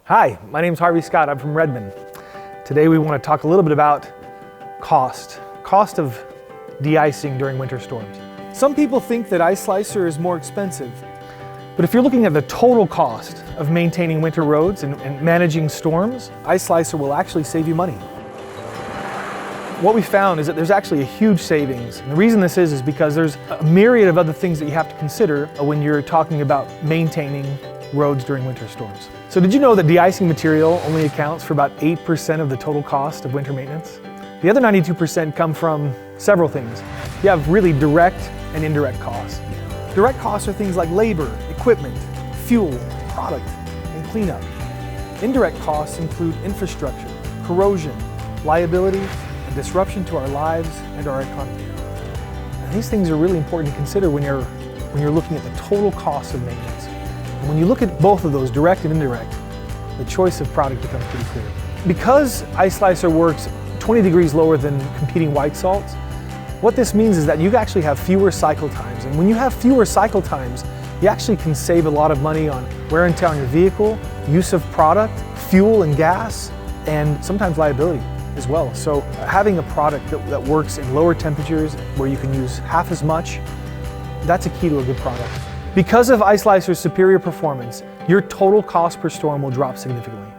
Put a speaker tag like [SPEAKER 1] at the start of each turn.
[SPEAKER 1] Hi, my name is Harvey Scott. I'm from Redmond. Today we want to talk a little bit about cost of de-icing during winter storms. Some people think that Ice Slicer is more expensive, but if you're looking at the total cost of maintaining winter roads and managing storms, Ice Slicer will actually save you money. What we found is that there's actually a huge savings. And the reason this is because there's a myriad of other things that you have to consider when you're talking about maintaining roads during winter storms. So did you know that de-icing material only accounts for about 8% of the total cost of winter maintenance? The other 92% come from several things. You have really direct and indirect costs. Direct costs are things like labor, equipment, fuel, product, and cleanup. Indirect costs include infrastructure, corrosion, liability, and disruption to our lives and our economy. And these things are really important to consider when you're looking at the total cost of maintenance. And when you look at both of those, direct and indirect, the choice of product becomes pretty clear. Because Ice Slicer works 20 degrees lower than competing white salts, what this means is that you actually have fewer cycle times. And when you have fewer cycle times, you actually can save a lot of money on wear and tear on your vehicle, use of product, fuel and gas, and sometimes liability as well. So having a product that works in lower temperatures where you can use half as much, that's a key to a good product. Because of Ice Slicer's superior performance, your total cost per storm will drop significantly.